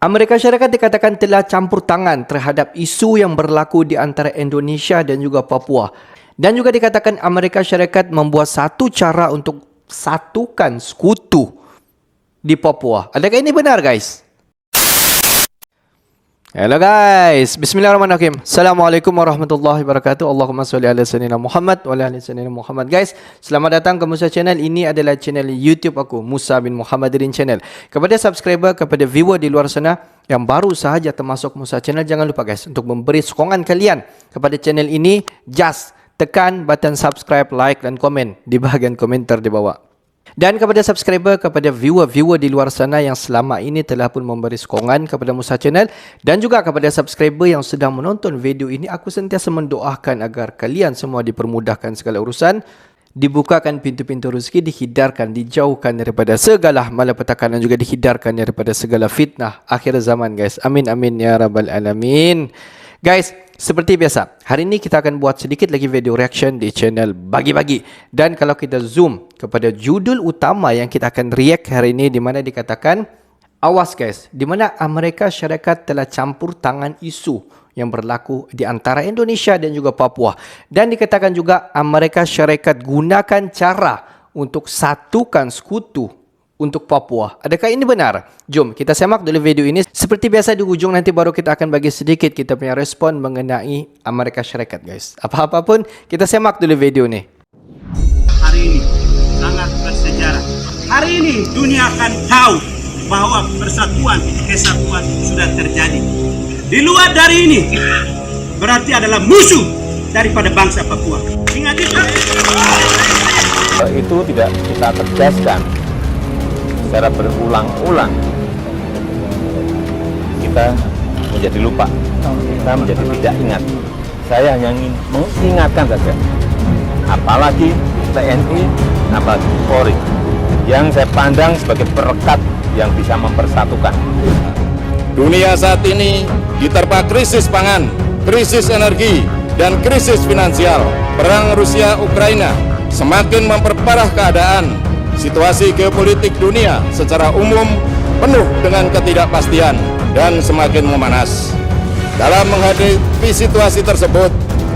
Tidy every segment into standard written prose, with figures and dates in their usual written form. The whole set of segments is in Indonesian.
Amerika Syarikat dikatakan telah campur tangan terhadap isu yang berlaku di antara Indonesia dan juga Papua. Dan juga dikatakan Amerika Syarikat membuat satu cara untuk satukan sekutu di Papua. Adakah ini benar, guys? Hello guys, bismillahirrahmanirrahim. Assalamualaikum warahmatullahi wabarakatuh. Allahumma salli ala sayyidina Muhammad wa ala ali sayyidina Muhammad. Guys, selamat datang ke Musa Channel. Ini adalah channel YouTube aku, Musa bin Muhammadirin Channel. Kepada subscriber, kepada viewer di luar sana yang baru sahaja termasuk Musa Channel, jangan lupa guys untuk memberi sokongan kalian kepada channel ini. Just tekan button subscribe, like dan komen di bahagian komentar di bawah. Dan kepada subscriber, kepada viewer-viewer di luar sana yang selama ini telah pun memberi sokongan kepada Musa Channel, dan juga kepada subscriber yang sedang menonton video ini, aku sentiasa mendoakan agar kalian semua dipermudahkan segala urusan, dibukakan pintu-pintu rezeki, dihindarkan, dijauhkan daripada segala malapetaka dan juga dihindarkan daripada segala fitnah akhir zaman, guys. Amin amin ya rabbal alamin. Guys, seperti biasa, hari ini kita akan buat sedikit lagi video reaction di channel Bagi-Bagi. Dan kalau kita zoom kepada judul utama yang kita akan react hari ini, di mana dikatakan, awas guys, di mana Amerika Syarikat telah campur tangan isu yang berlaku di antara Indonesia dan juga Papua. Dan dikatakan juga Amerika Syarikat gunakan cara untuk satukan sekutu untuk Papua. Adakah ini benar? Jom kita semak dulu video ini. Seperti biasa di ujung nanti baru kita akan bagi sedikit kita punya respon mengenai Amerika Syarikat, guys. Apa-apa pun kita semak dulu video ini. Hari ini sangat bersejarah. Hari ini dunia akan tahu bahwa persatuan, kesatuan sudah terjadi. Di luar dari ini berarti adalah musuh daripada bangsa Papua. Ingat itu. Itu tidak kita tegaskan secara berulang-ulang, kita menjadi lupa, kita menjadi tidak ingat. Saya hanya ingin mengingatkan saja, apalagi TNI, apalagi Polri, yang saya pandang sebagai perekat yang bisa mempersatukan. Dunia saat ini diterpa krisis pangan, krisis energi, dan krisis finansial. Perang Rusia-Ukraina semakin memperparah keadaan. Situasi geopolitik dunia secara umum penuh dengan ketidakpastian dan semakin memanas. Dalam menghadapi situasi tersebut,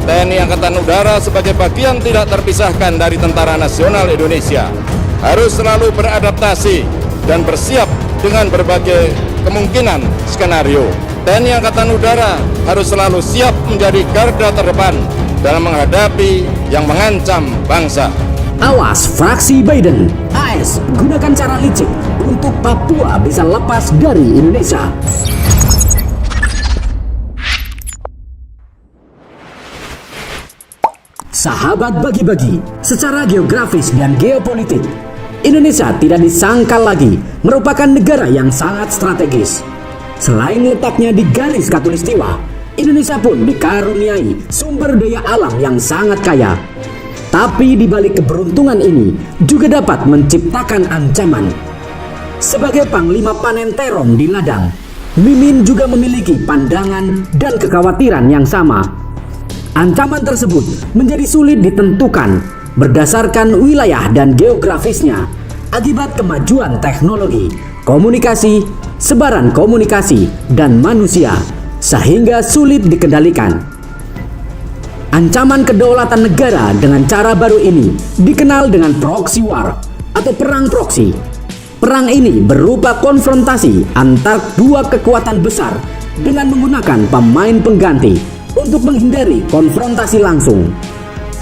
TNI Angkatan Udara sebagai bagian tidak terpisahkan dari Tentara Nasional Indonesia harus selalu beradaptasi dan bersiap dengan berbagai kemungkinan skenario. TNI Angkatan Udara harus selalu siap menjadi garda terdepan dalam menghadapi yang mengancam bangsa. Awas fraksi Biden, AS gunakan cara licik untuk Papua bisa lepas dari Indonesia. Sahabat Bagi-Bagi, secara geografis dan geopolitik, Indonesia tidak disangkal lagi merupakan negara yang sangat strategis. Selain letaknya di garis khatulistiwa, Indonesia pun dikaruniai sumber daya alam yang sangat kaya. Tapi di balik keberuntungan ini juga dapat menciptakan ancaman. Sebagai Panglima Panen Terong di ladang, Mimin juga memiliki pandangan dan kekhawatiran yang sama. Ancaman tersebut menjadi sulit ditentukan berdasarkan wilayah dan geografisnya akibat kemajuan teknologi, komunikasi, sebaran komunikasi, dan manusia, sehingga sulit dikendalikan. Ancaman kedaulatan negara dengan cara baru ini dikenal dengan proxy war atau perang proksi. Perang ini berupa konfrontasi antar dua kekuatan besar dengan menggunakan pemain pengganti untuk menghindari konfrontasi langsung.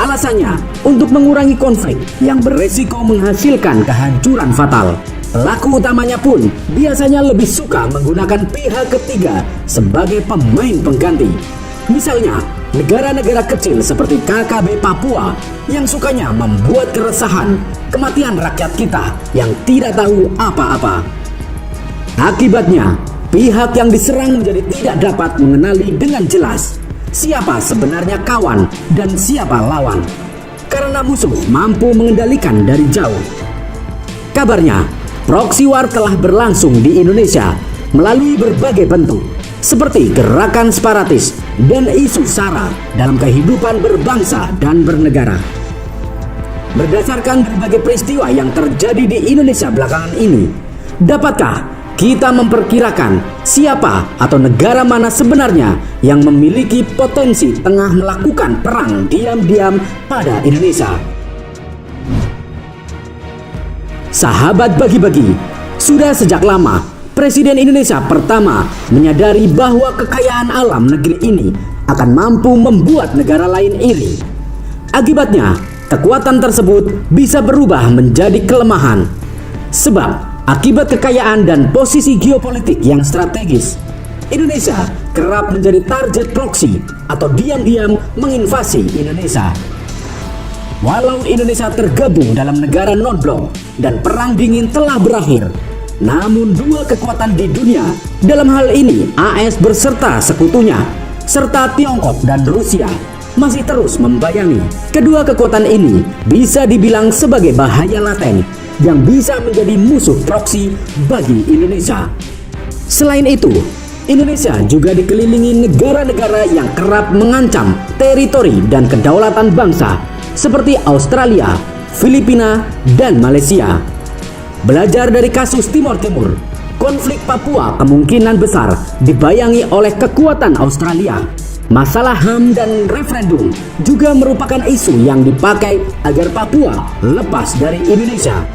Alasannya untuk mengurangi konflik yang beresiko menghasilkan kehancuran fatal. Pelaku utamanya pun biasanya lebih suka menggunakan pihak ketiga sebagai pemain pengganti. Misalnya, negara-negara kecil seperti KKB Papua yang sukanya membuat keresahan kematian rakyat kita yang tidak tahu apa-apa. Akibatnya, pihak yang diserang menjadi tidak dapat mengenali dengan jelas siapa sebenarnya kawan dan siapa lawan, karena musuh mampu mengendalikan dari jauh. Kabarnya, proxy war telah berlangsung di Indonesia melalui berbagai bentuk, seperti gerakan separatis dan isu SARA dalam kehidupan berbangsa dan bernegara. Berdasarkan berbagai peristiwa yang terjadi di Indonesia belakangan ini, dapatkah kita memperkirakan siapa atau negara mana sebenarnya yang memiliki potensi tengah melakukan perang diam-diam pada Indonesia. Sahabat bagi-bagi, sudah sejak lama Presiden Indonesia pertama menyadari bahwa kekayaan alam negeri ini akan mampu membuat negara lain iri. Akibatnya, kekuatan tersebut bisa berubah menjadi kelemahan. Sebab akibat kekayaan dan posisi geopolitik yang strategis, Indonesia kerap menjadi target proksi atau diam-diam menginvasi Indonesia. Walau Indonesia tergabung dalam negara non-blok dan perang dingin telah berakhir, namun dua kekuatan di dunia, dalam hal ini AS berserta sekutunya, serta Tiongkok dan Rusia, masih terus membayangi. Kedua kekuatan ini bisa dibilang sebagai bahaya laten yang bisa menjadi musuh proksi bagi Indonesia. Selain itu, Indonesia juga dikelilingi negara-negara yang kerap mengancam teritori dan kedaulatan bangsa seperti Australia, Filipina, dan Malaysia. Belajar dari kasus Timor Timur, konflik Papua kemungkinan besar dibayangi oleh kekuatan Australia. Masalah HAM dan referendum juga merupakan isu yang dipakai agar Papua lepas dari Indonesia.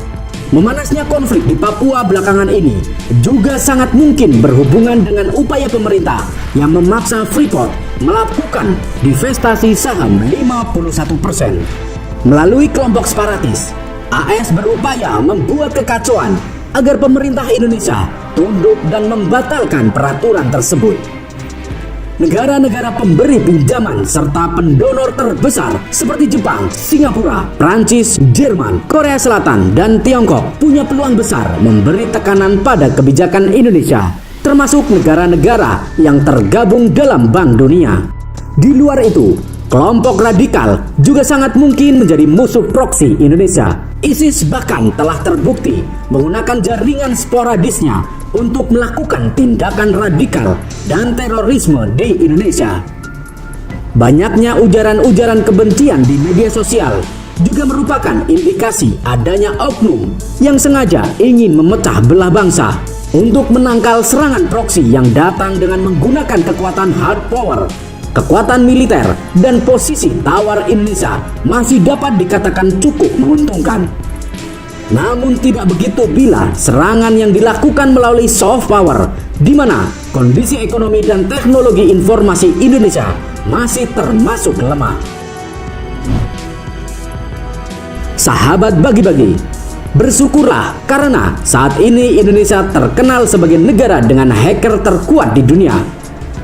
Memanasnya konflik di Papua belakangan ini juga sangat mungkin berhubungan dengan upaya pemerintah yang memaksa Freeport melakukan divestasi saham 51%. Melalui kelompok separatis, AS berupaya membuat kekacauan agar pemerintah Indonesia tunduk dan membatalkan peraturan tersebut. Negara-negara pemberi pinjaman serta pendonor terbesar seperti Jepang, Singapura, Prancis, Jerman, Korea Selatan, dan Tiongkok punya peluang besar memberi tekanan pada kebijakan Indonesia, termasuk negara-negara yang tergabung dalam Bank Dunia. Di luar itu, kelompok radikal juga sangat mungkin menjadi musuh proksi Indonesia. ISIS bahkan telah terbukti menggunakan jaringan sporadisnya untuk melakukan tindakan radikal dan terorisme di Indonesia. Banyaknya ujaran-ujaran kebencian di media sosial juga merupakan indikasi adanya oknum yang sengaja ingin memecah belah bangsa untuk menangkal serangan proksi yang datang dengan menggunakan kekuatan hard power. Kekuatan militer dan posisi tawar Indonesia masih dapat dikatakan cukup menguntungkan. Namun tidak begitu bila serangan yang dilakukan melalui soft power, di mana kondisi ekonomi dan teknologi informasi Indonesia masih termasuk lemah. Sahabat bagi-bagi, bersyukurlah karena saat ini Indonesia terkenal sebagai negara dengan hacker terkuat di dunia.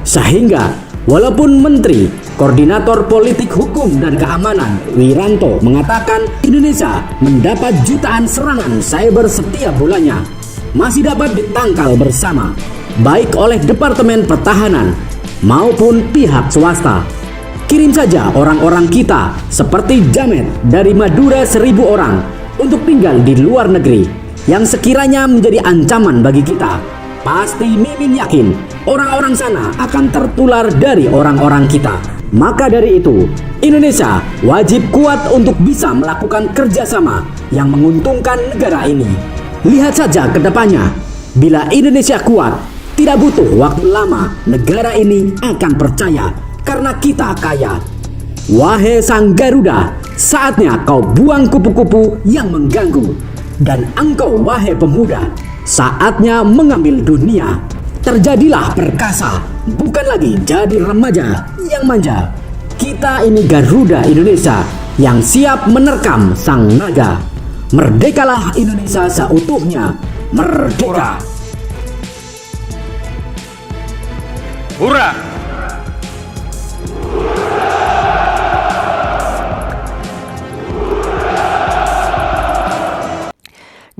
Sehingga walaupun Menteri Koordinator Politik Hukum dan Keamanan Wiranto mengatakan Indonesia mendapat jutaan serangan cyber setiap bulannya, masih dapat ditangkal bersama, baik oleh Departemen Pertahanan maupun pihak swasta. Kirim saja orang-orang kita seperti Jamet dari Madura 1.000 orang untuk tinggal di luar negeri yang sekiranya menjadi ancaman bagi kita. Pasti Mimin yakin orang-orang sana akan tertular dari orang-orang kita. Maka dari itu, Indonesia wajib kuat untuk bisa melakukan kerjasama yang menguntungkan negara ini. Lihat saja ke depannya, bila Indonesia kuat, tidak butuh waktu lama negara ini akan percaya karena kita kaya. Wahai Sang Garuda, saatnya kau buang kupu-kupu yang mengganggu. Dan engkau wahai pemuda, saatnya mengambil dunia. Terjadilah perkasa, bukan lagi jadi remaja yang manja. Kita ini Garuda Indonesia yang siap menerkam sang naga. Merdekalah Indonesia seutuhnya, merdeka. Hurra!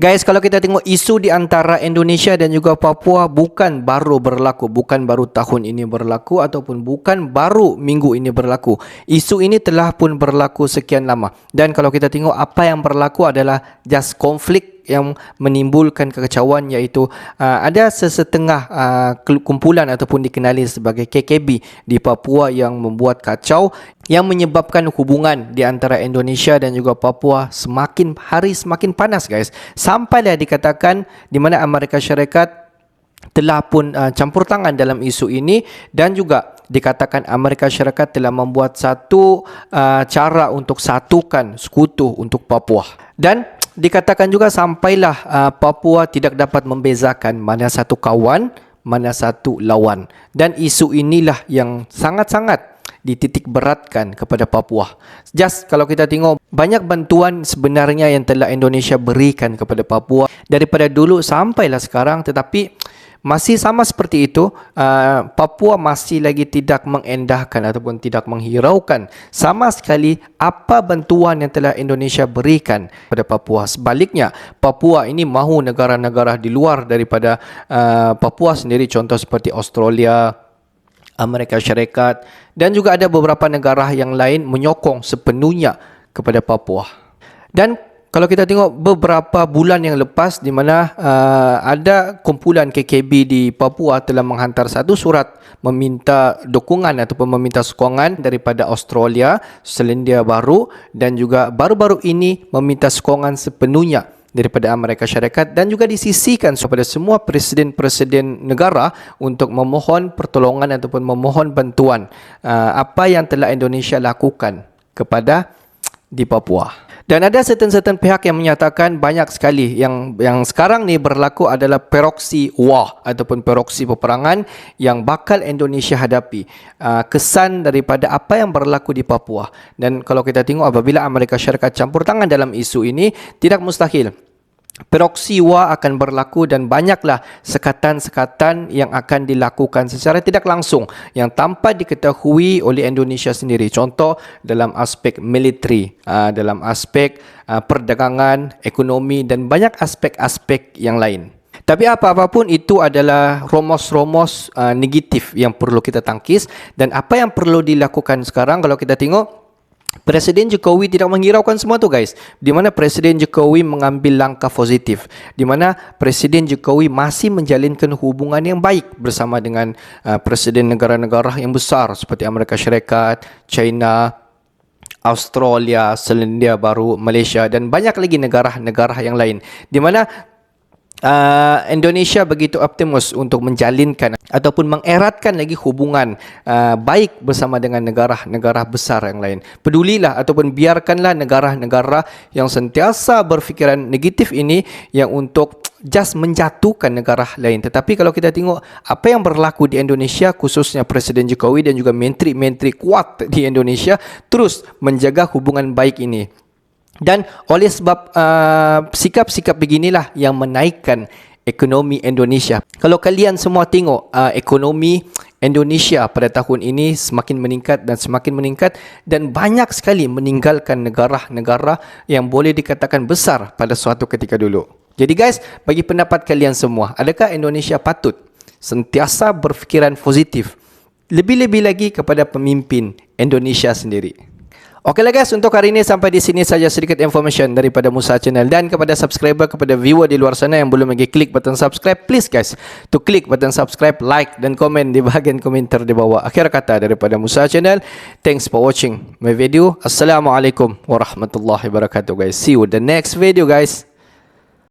Guys, kalau kita tengok isu di antara Indonesia dan juga Papua bukan baru berlaku, bukan baru tahun ini berlaku ataupun bukan baru minggu ini berlaku. Isu ini telah pun berlaku sekian lama. Dan kalau kita tengok apa yang berlaku adalah just konflik yang menimbulkan kekacauan, iaitu ada sesetengah kumpulan ataupun dikenali sebagai KKB di Papua yang membuat kacau yang menyebabkan hubungan di antara Indonesia dan juga Papua semakin hari semakin panas, guys. Sampailah dikatakan di mana Amerika Syarikat telah pun campur tangan dalam isu ini, dan juga dikatakan Amerika Syarikat telah membuat satu cara untuk satukan sekutu untuk Papua. Dan dikatakan juga sampailah Papua tidak dapat membezakan mana satu kawan, mana satu lawan. Dan isu inilah yang sangat-sangat dititik beratkan kepada Papua. Just kalau kita tengok banyak bantuan sebenarnya yang telah Indonesia berikan kepada Papua daripada dulu sampailah sekarang, tetapi masih sama seperti itu. Papua masih lagi tidak mengendahkan ataupun tidak menghiraukan sama sekali apa bantuan yang telah Indonesia berikan kepada Papua. Sebaliknya, Papua ini mahu negara-negara di luar daripada Papua sendiri, contoh seperti Australia, Amerika Syarikat, dan juga ada beberapa negara yang lain menyokong sepenuhnya kepada Papua. Dan kalau kita tengok beberapa bulan yang lepas, di mana ada kumpulan KKB di Papua telah menghantar satu surat meminta dukungan ataupun meminta sokongan daripada Australia, Selandia Baru, dan juga baru-baru ini meminta sokongan sepenuhnya daripada Amerika Syarikat, dan juga disisikan kepada semua presiden-presiden negara untuk memohon pertolongan ataupun memohon bantuan apa yang telah Indonesia lakukan kepada di Papua. Dan ada certain pihak yang menyatakan banyak sekali yang sekarang ni berlaku adalah proxy war ataupun proxy peperangan yang bakal Indonesia hadapi. Kesan daripada apa yang berlaku di Papua. Dan kalau kita tengok apabila Amerika Syarikat campur tangan dalam isu ini, tidak mustahil proxy war akan berlaku dan banyaklah sekatan-sekatan yang akan dilakukan secara tidak langsung yang tanpa diketahui oleh Indonesia sendiri. Contoh dalam aspek militeri, dalam aspek perdagangan, ekonomi, dan banyak aspek-aspek yang lain. Tapi apapun itu adalah romos-romos negatif yang perlu kita tangkis. Dan apa yang perlu dilakukan sekarang, kalau kita tengok Presiden Jokowi tidak menghiraukan semua tu guys. Di mana Presiden Jokowi mengambil langkah positif. Di mana Presiden Jokowi masih menjalinkan hubungan yang baik bersama dengan presiden negara-negara yang besar seperti Amerika Syarikat, China, Australia, Selandia Baru, Malaysia, dan banyak lagi negara-negara yang lain. Di mana Indonesia begitu optimis untuk menjalinkan ataupun mengeratkan lagi hubungan baik bersama dengan negara-negara besar yang lain. Pedulilah ataupun biarkanlah negara-negara yang sentiasa berfikiran negatif ini yang untuk just menjatuhkan negara lain. Tetapi kalau kita tengok apa yang berlaku di Indonesia, khususnya Presiden Jokowi dan juga menteri-menteri kuat di Indonesia terus menjaga hubungan baik ini. Dan oleh sebab sikap-sikap beginilah yang menaikkan ekonomi Indonesia. Kalau kalian semua tengok ekonomi Indonesia pada tahun ini semakin meningkat dan banyak sekali meninggalkan negara-negara yang boleh dikatakan besar pada suatu ketika dulu. Jadi guys, bagi pendapat kalian semua, adakah Indonesia patut sentiasa berfikiran positif lebih-lebih lagi kepada pemimpin Indonesia sendiri? Okeylah guys, untuk hari ini sampai di sini saja sedikit information daripada Musa Channel. Dan kepada subscriber, kepada viewer di luar sana yang belum lagi klik button subscribe, please guys to klik button subscribe, like dan komen di bahagian komentar di bawah. Akhir kata daripada Musa Channel, thanks for watching my video. Assalamualaikum warahmatullahi wabarakatuh guys. See you the next video guys.